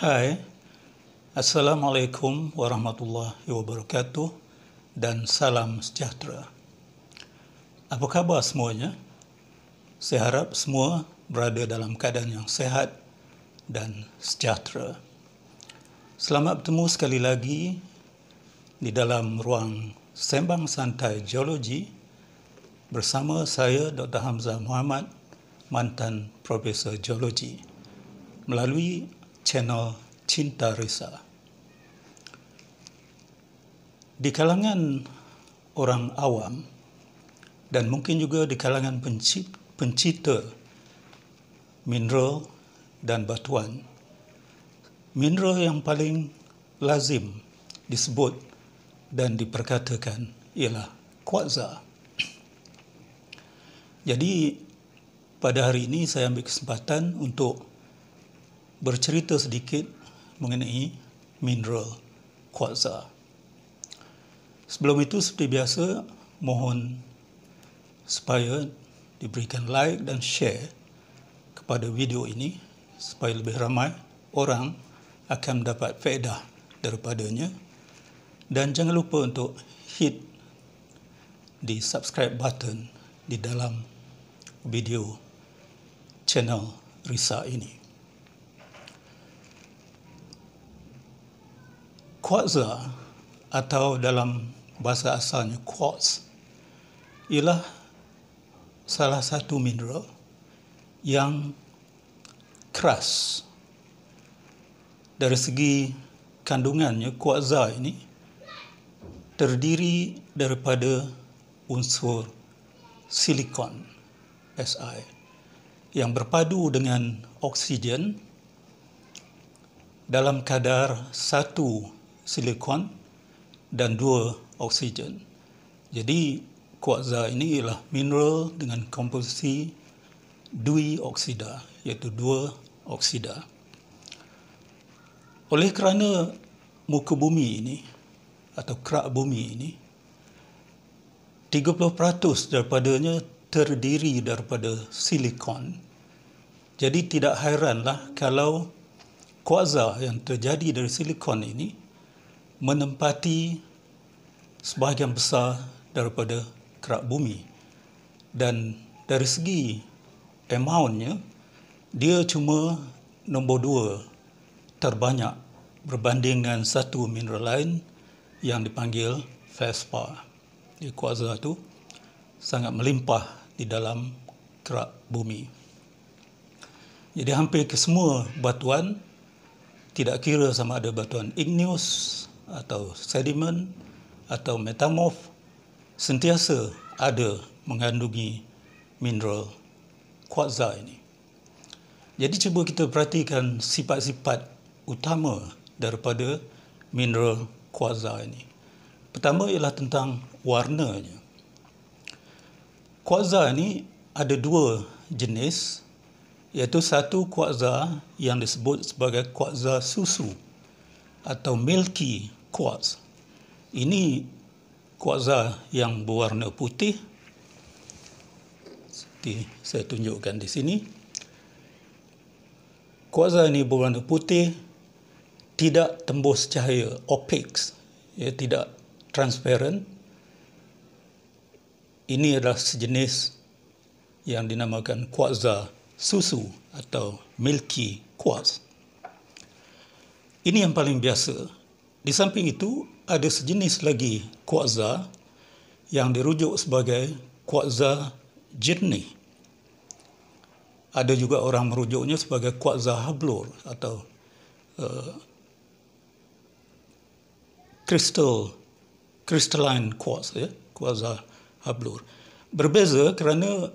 Hai, Assalamualaikum warahmatullahi wabarakatuh dan salam sejahtera. Apa khabar semuanya? Saya harap semua berada dalam keadaan yang sehat dan sejahtera. Selamat bertemu sekali lagi di dalam ruang Sembang Santai Geologi bersama saya Dr. Hamzah Muhammad, mantan Profesor Geologi, melalui channel Cinta Risa. Di kalangan orang awam dan mungkin juga di kalangan pencipta mineral dan batuan, mineral yang paling lazim disebut dan diperkatakan ialah kuartza. Jadi pada hari ini saya ambil kesempatan untuk bercerita sedikit mengenai mineral kuartza. Sebelum itu, seperti biasa, mohon supaya diberikan like dan share kepada video ini supaya lebih ramai orang akan mendapat faedah daripadanya. Dan jangan lupa untuk hit di subscribe button di dalam video channel Risa ini. Kuartza atau dalam bahasa asalnya quartz ialah salah satu mineral yang keras. Dari segi kandungannya, kuartza ini terdiri daripada unsur silikon Si yang berpadu dengan oksigen dalam kadar 1 silikon dan 2 oksigen. Jadi kuartza ini ialah mineral dengan komposisi dwi-oksida, iaitu 2 oksida. Oleh kerana muka bumi ini atau kerak bumi ini 30% daripadanya terdiri daripada silikon. Jadi tidak hairanlah kalau kuartza yang terjadi dari silikon ini menempati sebahagian besar daripada kerak bumi. Dan dari segi amountnya, dia cuma nombor 2 terbanyak berbanding dengan satu mineral lain yang dipanggil feldspar. Jadi kuartza itu sangat melimpah di dalam kerak bumi. Jadi hampir ke semua batuan, tidak kira sama ada batuan igneous atau sedimen atau metamorf, sentiasa ada mengandungi mineral kuartza ini. Jadi cuba kita perhatikan sifat-sifat utama daripada mineral kuartza ini. Pertama ialah tentang warnanya. Kuartza ini ada 2 jenis, iaitu satu kuartza yang disebut sebagai kuartza susu atau milky quartz. Ini kuartza yang berwarna putih, seperti saya tunjukkan di sini. Kuartza ini berwarna putih, tidak tembus cahaya, opaque, ya, tidak transparent. Ini adalah sejenis yang dinamakan kuartza susu atau milky quartz. Ini yang paling biasa. Di samping itu, ada sejenis lagi kuartza yang dirujuk sebagai kuartza jernih. Ada juga orang merujuknya sebagai kuartza hablur atau crystalline quartz, ya, kuartza hablur. Berbeza kerana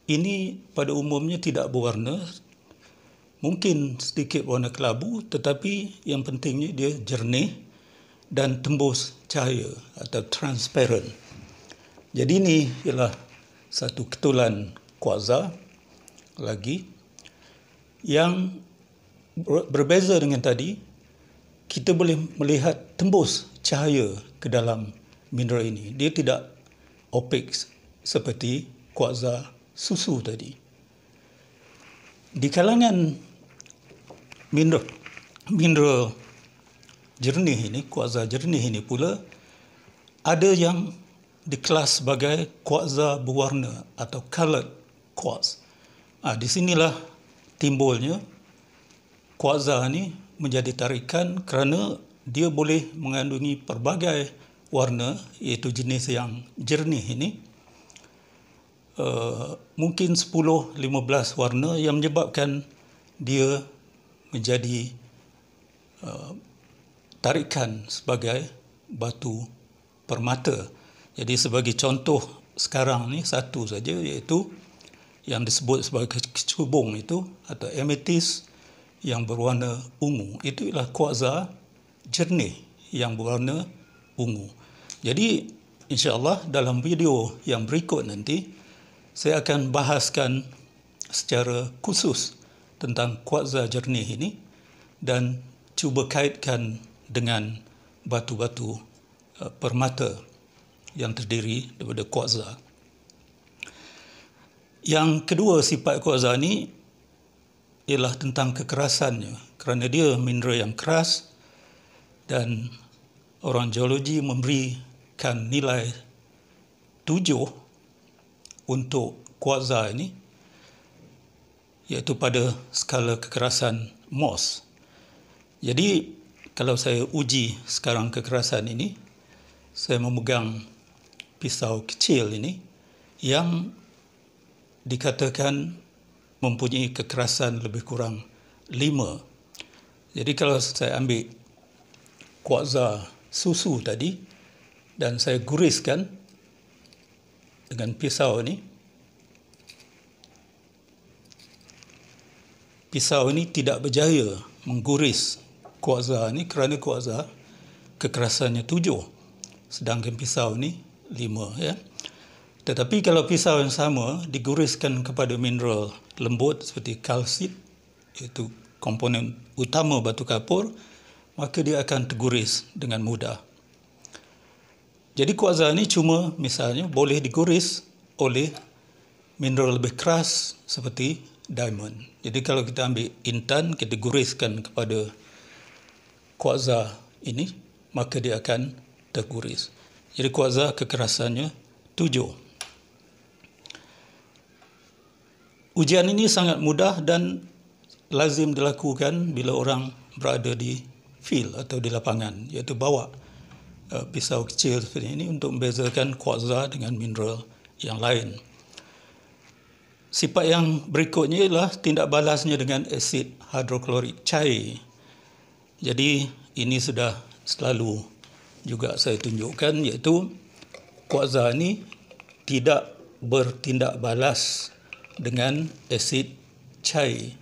ini pada umumnya tidak berwarna, mungkin sedikit warna kelabu, tetapi yang pentingnya dia jernih dan tembus cahaya atau transparent. Jadi ini ialah satu ketulan kuartza lagi yang berbeza dengan tadi. Kita boleh melihat tembus cahaya ke dalam mineral ini. Dia tidak opaque seperti kuartza susu tadi. Di kalangan mineral jernih ini, kuarsa jernih ini pula ada yang dikelas sebagai kuarsa berwarna atau colored quartz. Di sinilah timbulnya kuarsa ni menjadi tarikan kerana dia boleh mengandungi pelbagai warna, iaitu jenis yang jernih ini. Mungkin 10-15 warna yang menyebabkan dia menjadi tarikan sebagai batu permata. Jadi sebagai contoh sekarang ni satu saja, iaitu yang disebut sebagai kecubung itu atau amethyst yang berwarna ungu. Itu ialah kuarsa jernih yang berwarna ungu. Jadi insya-Allah dalam video yang berikut nanti saya akan bahaskan secara khusus tentang kuarsa jernih ini dan cuba kaitkan dengan batu-batu permata yang terdiri daripada kuarsa. Yang kedua sifat kuarsa ni ialah tentang kekerasannya, kerana dia mineral yang keras dan orang geologi memberikan nilai 7 untuk kuarsa ini, iaitu pada skala kekerasan Mohs. Jadi kalau saya uji sekarang kekerasan ini, saya memegang pisau kecil ini yang dikatakan mempunyai kekerasan lebih kurang 5. Jadi kalau saya ambil kuarsa susu tadi dan saya guriskan dengan pisau ini, pisau ini tidak berjaya mengguris kuarsa ini kerana kuarsa kekerasannya 7, sedangkan pisau ini 5, ya. Tetapi kalau pisau yang sama diguriskan kepada mineral lembut seperti kalsit, iaitu komponen utama batu kapur, maka dia akan terguris dengan mudah. Jadi kuarsa ini cuma misalnya boleh diguris oleh mineral lebih keras seperti diamond. Jadi kalau kita ambil intan, kita guriskan kepada kuarsa ini, maka dia akan terguris. Jadi kuarsa kekerasannya 7. Ujian ini sangat mudah dan lazim dilakukan bila orang berada di field atau di lapangan, iaitu bawa pisau kecil seperti ini untuk membezakan kuarsa dengan mineral yang lain. Sifat yang berikutnya ialah tindak balasnya dengan asid hidroklorik cair. Jadi ini sudah selalu juga saya tunjukkan, iaitu kuarsa ini tidak bertindak balas dengan asid cair.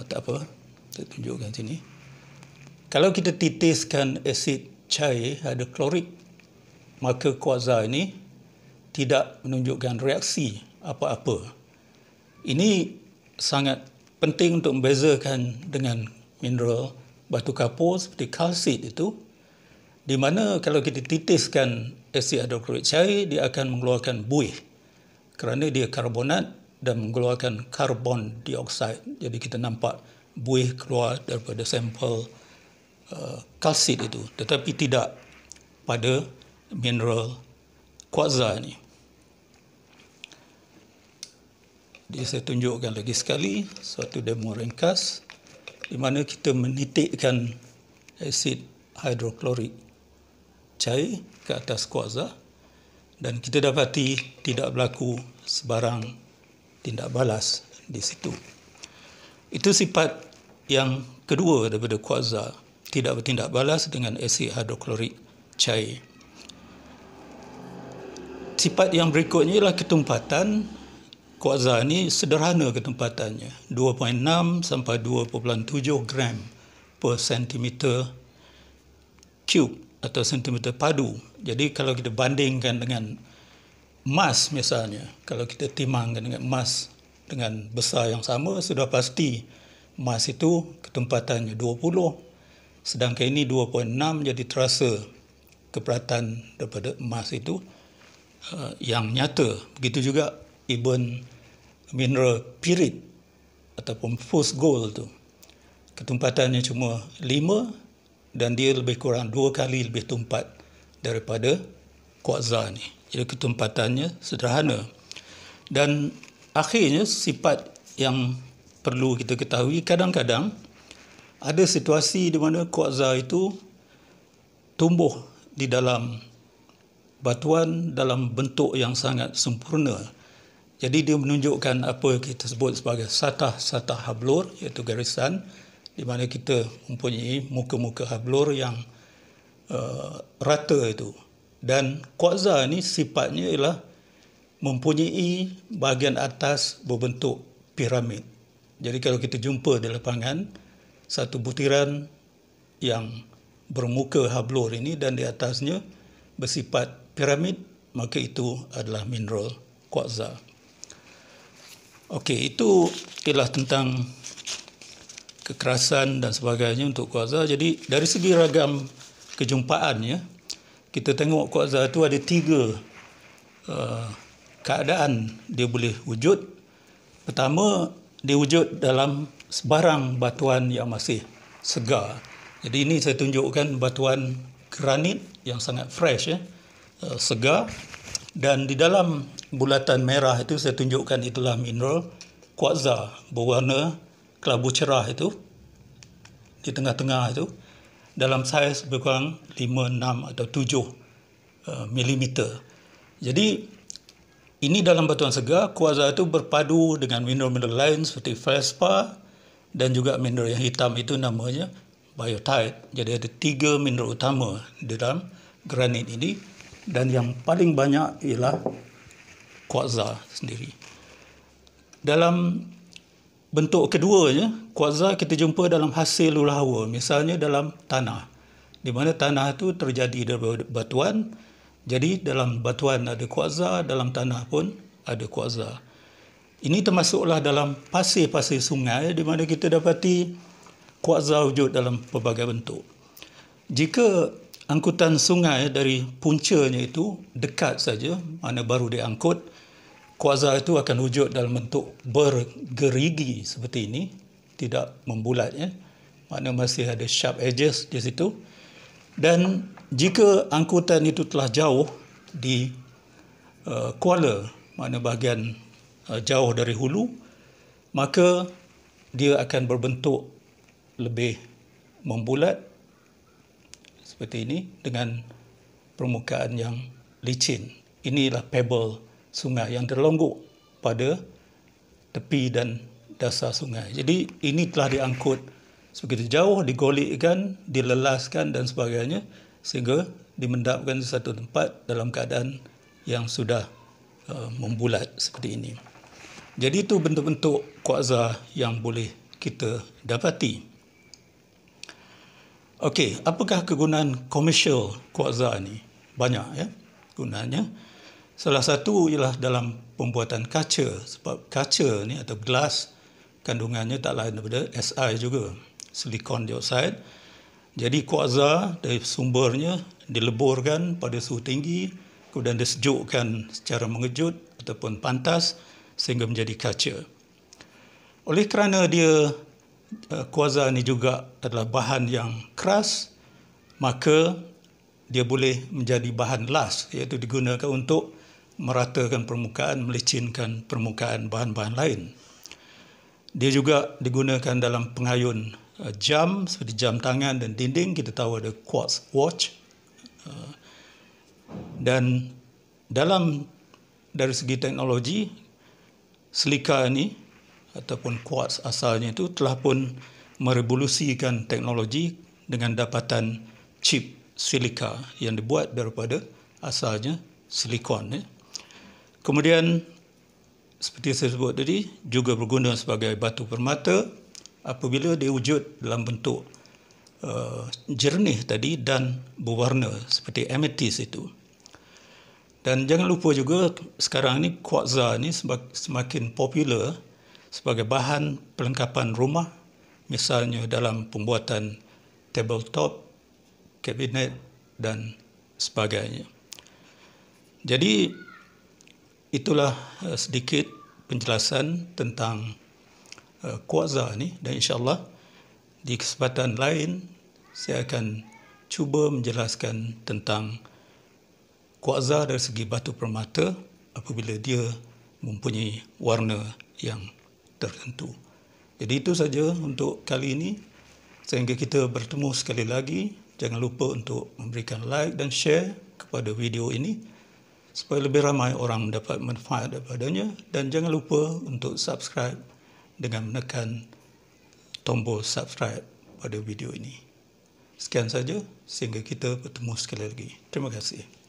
Tak apa, saya tunjukkan sini. Kalau kita titiskan asid cair hidroklorik, maka kuarsa ini tidak menunjukkan reaksi apa-apa. Ini sangat penting untuk membezakan dengan mineral batu kapur seperti kalsit itu, di mana kalau kita titiskan asid hidroklorik cair, dia akan mengeluarkan buih kerana dia karbonat dan mengeluarkan karbon dioksida. Jadi kita nampak buih keluar daripada sampel kalsit itu, tetapi tidak pada mineral kuarsa ini. Jadi saya tunjukkan lagi sekali suatu demo ringkas di mana kita menitikkan asid hidroklorik cair ke atas kuarsa dan kita dapati tidak berlaku sebarang tindak balas di situ. Itu sifat yang kedua daripada kuarsa, tidak bertindak balas dengan asid hidroklorik cair. Sifat yang berikutnya ialah ketumpatan. Kuarsa ini sederhana ketumpatannya, 2.6 sampai 2.7 gram per sentimeter cube atau sentimeter padu. Jadi kalau kita bandingkan dengan emas misalnya, kalau kita timbangkan dengan emas dengan besar yang sama, sudah pasti emas itu ketumpatannya 20, sedangkan ini 2.6, jadi terasa keberatan daripada emas itu yang nyata. Begitu juga even mineral pirit ataupun fused gold tu ketumpatannya cuma 5 dan dia lebih kurang 2 kali lebih tumpat daripada kuarsa ni. Jadi ketumpatannya sederhana. Dan akhirnya sifat yang perlu kita ketahui, kadang-kadang ada situasi di mana kuarsa itu tumbuh di dalam batuan dalam bentuk yang sangat sempurna. Jadi dia menunjukkan apa kita sebut sebagai satah hablur, iaitu garisan di mana kita mempunyai muka-muka hablur yang rata itu. Dan kuarsa ni sifatnya ialah mempunyai bahagian atas berbentuk piramid. Jadi kalau kita jumpa di lapangan satu butiran yang bermuka hablur ini dan di atasnya bersifat piramid, maka itu adalah mineral kuarsa. Okey, itu ialah tentang kekerasan dan sebagainya untuk kuarsa. Jadi dari segi ragam kejumpaannya, kita tengok kuarsa itu ada 3 keadaan dia boleh wujud. Pertama, dia wujud dalam sebarang batuan yang masih segar. Jadi ini saya tunjukkan batuan granit yang sangat fresh, segar. Dan di dalam bulatan merah itu saya tunjukkan itulah mineral kuarsa berwarna kelabu cerah itu, di tengah-tengah itu, dalam saiz lebih kurang 5, 6 atau 7 milimeter. Jadi ini dalam batuan segar, kuarsa itu berpadu dengan mineral-mineral lain seperti feldspar dan juga mineral yang hitam itu namanya biotite. Jadi ada 3 mineral utama di dalam granit ini dan yang paling banyak ialah kuarsa sendiri. Dalam bentuk keduanya, kuarsa kita jumpa dalam hasil ulah hawa, misalnya dalam tanah, di mana tanah itu terjadi dari batuan. Jadi dalam batuan ada kuarsa, dalam tanah pun ada kuarsa. Ini termasuklah dalam pasir-pasir sungai di mana kita dapati kuarsa wujud dalam pelbagai bentuk. Jika angkutan sungai dari puncanya itu dekat saja, mana baru diangkut, kuarsa itu akan wujud dalam bentuk bergerigi seperti ini, tidak membulatnya, mana masih ada sharp edges di situ. Dan jika angkutan itu telah jauh di kuala, mana bahagian jauh dari hulu, maka dia akan berbentuk lebih membulat seperti ini dengan permukaan yang licin. Inilah pebble sungai yang terlonggok pada tepi dan dasar sungai. Jadi ini telah diangkut sebegitu jauh, digolikkan, dilelaskan dan sebagainya sehingga dimendapkan di satu tempat dalam keadaan yang sudah membulat seperti ini. Jadi itu bentuk-bentuk kuarsa yang boleh kita dapati. Okey, apakah kegunaan komersial kuarsa ni? Banyak ya gunaannya. Salah satu ialah dalam pembuatan kaca, sebab kaca ni atau gelas kandungannya tak lain daripada Si juga, silikon dioksida. Jadi kuarsa dari sumbernya dileburkan pada suhu tinggi, kemudian disejukkan secara mengejut ataupun pantas sehingga menjadi kaca. Oleh kerana dia kuarsa ni juga adalah bahan yang keras, maka dia boleh menjadi bahan las, iaitu digunakan untuk meratakan permukaan, melicinkan permukaan bahan-bahan lain. Dia juga digunakan dalam pengayun jam seperti jam tangan dan dinding. Kita tahu ada quartz watch. Dan dari segi teknologi, silika ini ataupun quartz asalnya itu telah pun merevolusikan teknologi dengan dapatan chip silika yang dibuat daripada asalnya silikon. Kemudian seperti saya sebut tadi, juga berguna sebagai batu permata apabila dia wujud dalam bentuk jernih tadi dan berwarna seperti amethyst itu. Dan jangan lupa juga sekarang ni kuarsa ni semakin popular sebagai bahan perlengkapan rumah, misalnya dalam pembuatan tabletop, kabinet dan sebagainya. Jadi itulah sedikit penjelasan tentang kuarsa ni, dan insya-Allah Di kesempatan lain, saya akan cuba menjelaskan tentang kuarsa dari segi batu permata apabila dia mempunyai warna yang tertentu. Jadi itu saja untuk kali ini. Sehingga kita bertemu sekali lagi, jangan lupa untuk memberikan like dan share kepada video ini supaya lebih ramai orang mendapat manfaat daripadanya, dan jangan lupa untuk subscribe dengan menekan tombol subscribe pada video ini. Sekian saja, sehingga kita bertemu sekali lagi. Terima kasih.